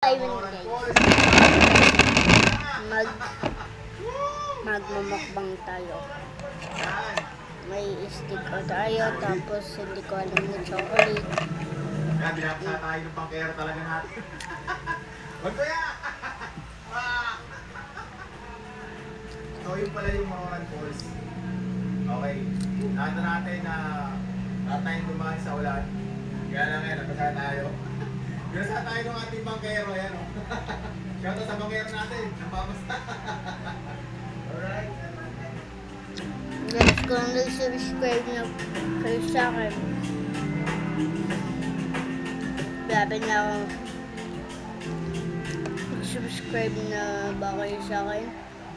Ayun guys, magmumukbang tayo. May stick o tayo, tapos hindi ko alam na chocolate. Kaya binaksa tayo ng pangkera talaga natin. Wag ko ya! So yun pala yung Maoran Falls. Okay, nakita natin na tayong dumaan sa ulan. Kaya lang yan, nagpasa tayo. Binasa tayo ng ating pangkero, yan o. Shoutout sa pangkero natin, napapasta. Alright. Guys, kung nag-subscribe na kayo sa akin, grabe na akong subscribe na ba kayo sa akin?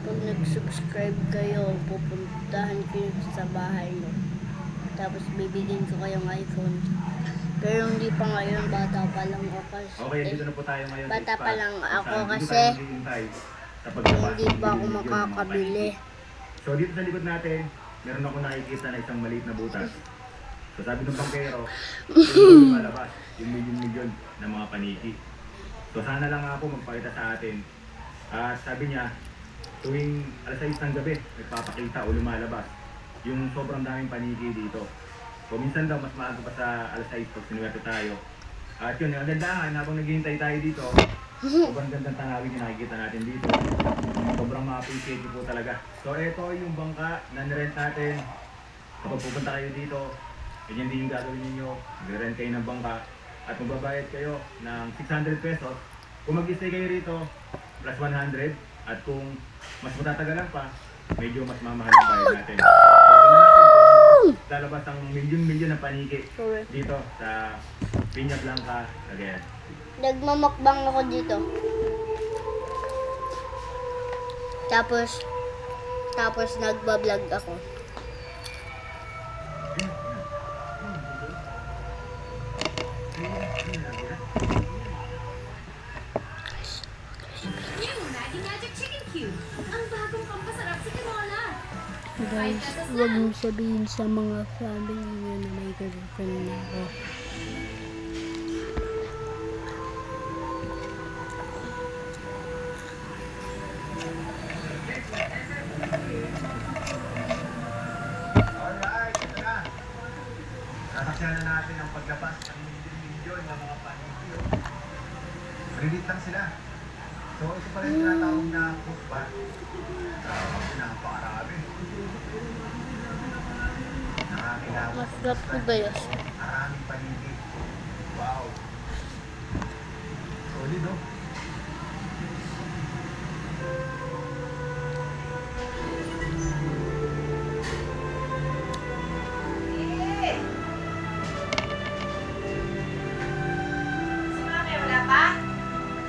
Pag nag-subscribe kayo, pupuntahan ko sa bahay mo. Tapos bibigyan ko kayong iPhone. Pero hindi pa ngayon, bata pa lang ako kasi. Okay, dito na po tayo ngayon. Bata pa lang ako Dito kasi tayo maghihintay sa paglabas. hindi pa ako makakabili. So dito sa likod natin, meron ako nakikita na isang maliit na butas. So sabi ng bangkero, yung lumalabas, yung milyon-milyon na mga paniki. So sana lang nga po magpakita sa atin. At sabi niya, tuwing alas 6 ng gabi, nagpapakita o lumalabas yung sobrang daming paniki dito. So minsan daw mas maaga pa sa alas 6 pag sinuwerte tayo. At yun, ang gandahan habang naghihintay tayo dito, sobrang gandang tanawin yung nakikita natin dito. Sobrang ma-appreciate ko po talaga. So ito yung bangka na nirent natin. Kapag pupunta kayo dito, ganyan din yung gagawin ninyo. Nirent kayo ng bangka at magbabayad kayo ng 600 pesos. Kung mag-stay kayo rito, plus 100. At kung mas matatagalan pa, medyo mas mamahal ang bayad natin. So, tingnan natin kung lalabas ang milyon-milyon na paniki dito sa Piña Blanca, Cagayan. Nagmamakbang ako dito. Tapos nagbablog ako. Guys, huwag mo sabihin sa mga family niyo na may girlfriend na ako. Alright, ito na. Sasaksyan na natin ang paglabas ng milyon-milyon ng mga paniki. Relit lang sila. So ito pala yung tinatawag na football. Napakarami. Masarap po ba yun? Maraming paniki. Wow. Solid oh.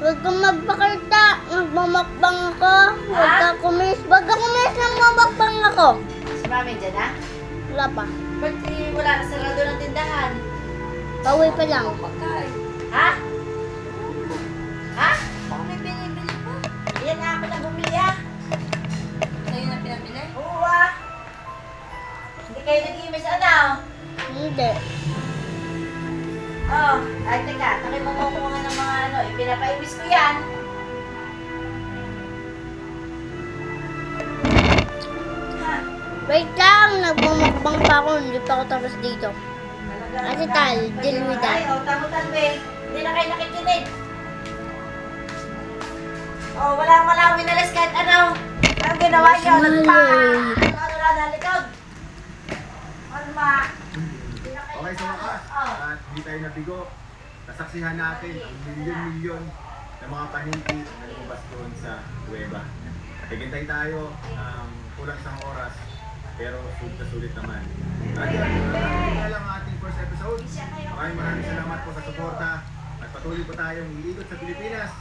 Huwag kang magpakarta. Nagmamakbang ako. Huwag kang kumis. Huwag kang kumis. Nagmamakbang ako. Si Mami dyan, ha? Wala pa. Ba't wala na sarado ng tindahan? Bawi pa lang. Pagkain. Ha? Ha? Baka may binibili pa. Yan na ako na bumili, ha? Sa'yo na pinabili? Oo, ha? Hindi kayo nag-imis, ano? Hindi. Oh, ay teka, takay mo nga ng mga ano, pinapaimis ko yan. Ha? Wait lang. Nagmamakbang pa ako. Hindi pa ako tapos dito. Talaga. Ate Tal, deal with that. Ay, oh, tamutan, be. Hindi na kayo nakikinig. Oh, wala minalas kahit ano. Ang ginawa niyo, ano na likod. Ano ma? Okay, sa wakas. At hindi tayo nabigo. Nasaksihan natin ang milyon-milyon na mga paniki na lumabas doon sa Cueva. Higintay tayo ng kulang isang oras, pero sulit naman. At yun, na lang ang ating first episode. Maraming salamat po sa suporta. At patuloy po tayong iikot sa Pilipinas.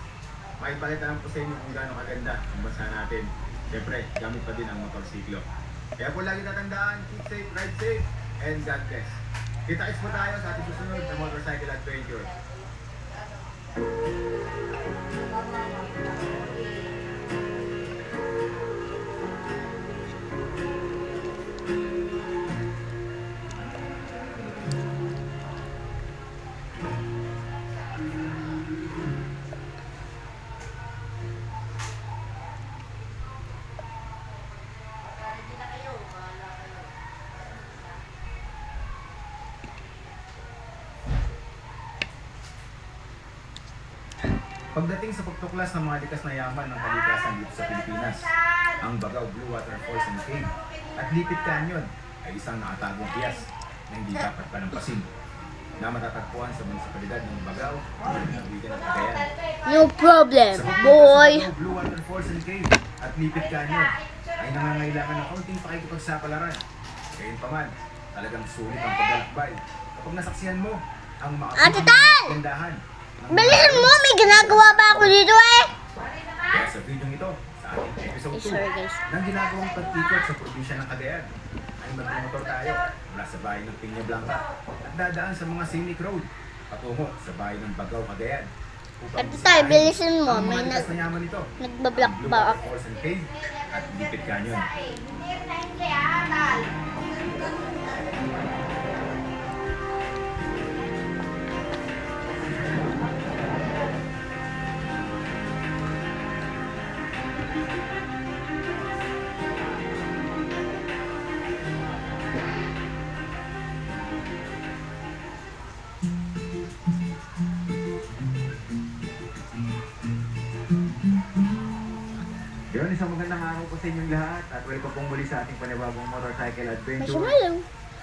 Maipakita lang po sa inyo kung gaano kaganda ang bansa natin. Siyempre, gamit pa din ang motorsiklo. Kaya po lagi tatandaan, keep safe, ride safe, and God bless. Kita-kits po tayo sa ating susunod na motorcycle adventure. Pagdating sa pagtuklas ng mga likas na yaman ng kalikasan dito sa Pilipinas, ang Bagao Blue Waterfalls and Cave at Lipit Canyon ay isang nakatagong piyas na hindi dapat palampasin na matatagpuan sa munisipalidad ng Bagao, Lalawigan at Cagayan. No problem, Sa pagpunta boy. sa Bagao Blue Waterfalls and Cave at Lipit Canyon ay nangangailangan ng kaunting pakikipagsapalaran. Gayunpaman, talagang sulit ang paglalakbay kapag nasaksihan mo ang Ate Tal! gandahan. Bilisan mo, may ginagawa ba ako dito eh? Kaya sa video ito, sa ating episode 2, Sorry guys. ng ginagawang pag-ikot sa probinsya ng Cagayan, ay magmotor tayo mula sa bahay ng Piña Blanca at dadaan sa mga scenic road patungo sa bahay ng Bagao, Cagayan. Upang Ate Tal, bisitahin bilisan mo, ang mga may likas na yaman nito, nagbablock ang Blue ba ako? Waterfalls and Cave at Lipit Canyon. Yun, isang magandang araw po sa inyong lahat at welcome pong muli sa ating panibagong motorcycle adventure. Marshmallow.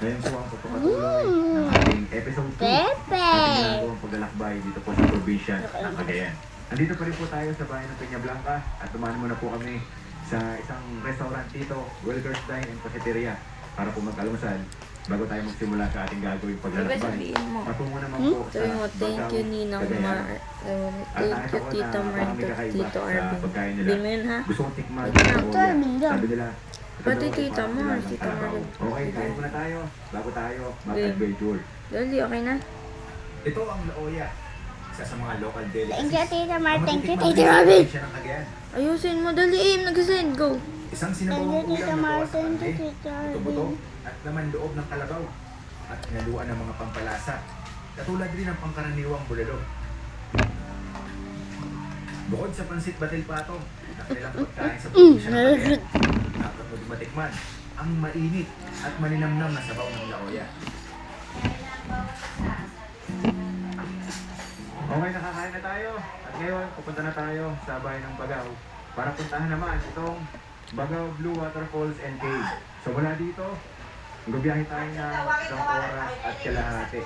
Ngayon po ang pagpapatuloy ng ating episode 2 Pepe. ating ginagawang paglalakbay dito po sa probinsya ng Cagayan. Andito pa rin po tayo sa bahay ng Peña Blanca at dumaan muna po kami sa isang restaurant dito, Wilker's Dine and Cafeteria para po mag-almusal bago tayo magsimula sa ating gagawing paglalakbay. sabihin mo? Matungo naman po sa Sabi mo, thank you Bagao, Ninang Cagayan. Mar. Thank you Tita Mar. Tito Arvin. pagkain nila. Bin mo yun ha? Gusto kong tikman Ito yung na. Oya. Sabi nila, ito Pati daw ay Tita parang Mar, nilagang Tita kalabaw. Mar. Okay, kain muna tayo bago tayo Game. mag-adventure. Dali, okay na? Ito ang Laoya, isa sa mga local delicacies. Thank you, Tita Mar. na Thank you, matitikman Tita rin sa Robin. probinsya ng Cagayan. Ayusin mo, dali nag-send, go. Isang Thank sinabawang you, Tita ulam na Mar. gawa sa Thank you, karne, Tita buto-buto, Robin. at laman loob ng kalabaw at hinaluan ng mga pampalasa. Katulad rin ng pangkaraniwang bulalo. Bukod sa pansit batil patong, na kanilang pagkain sa probinsya ng Cagayan, dapat mo din matikman ang mainit at maninamnam na sabaw ng Laoya. Okay, nakakain na tayo. At ngayon, pupunta na tayo sa bahay ng Bagao para puntahan naman itong Bagao Blue Waterfalls and Cave. So mula dito, gabiyahin tayo ng isang oras at kalahati.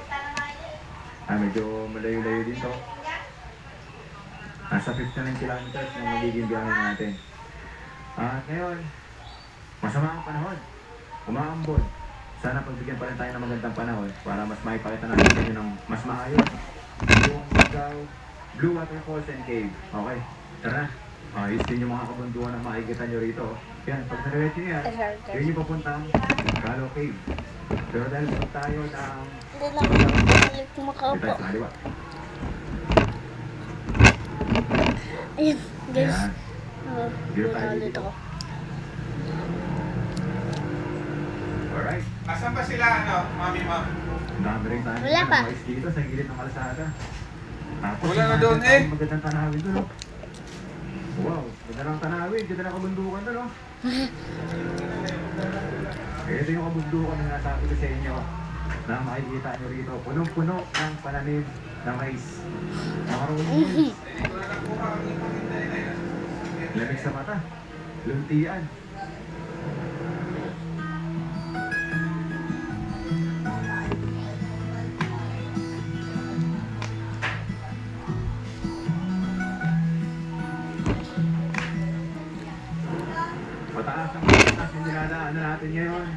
Medyo malayo-layo din to. Nasa 59 kilometers na magiging biyahe natin. At ngayon, masama ang panahon. Umaambon. Sana pagbigyan pa rin tayo ng magandang panahon para mas maipakita natin sa inyo ng mas maayos yung Bagao Blue Waterfalls and Cave. Okay, tara. Ayos din yung mga kabunduan na makikita nyo rito. Yan, pag narecho nyo yan, yun yung papuntang Galo Cave. Pero dahil pag tayo ng Hindi na ako makakalik dito makaupo. tayo sa kaliwa. Ayun, guys. Ayan. Dito tayo Bunalit dito. ako. Alright. Asan ba sila, mami, ma'am? Ang dami rin tayo Wala pa. ng mais dito sa gilid ng kalsada. Tapos Wala na meron doon, tayong eh. Magandang tanawin doon, oh. Wow, ganda ng tanawin, ganda ng kabundukan doon, oh. Ito yung kabundukan na nasabi ko sa inyo na makikita nyo rito. Punong-puno ng pananim na mais. Makaroni. Lamig sa mata. Luntian. Mataas ang mataas yung dinadaanan natin ngayon.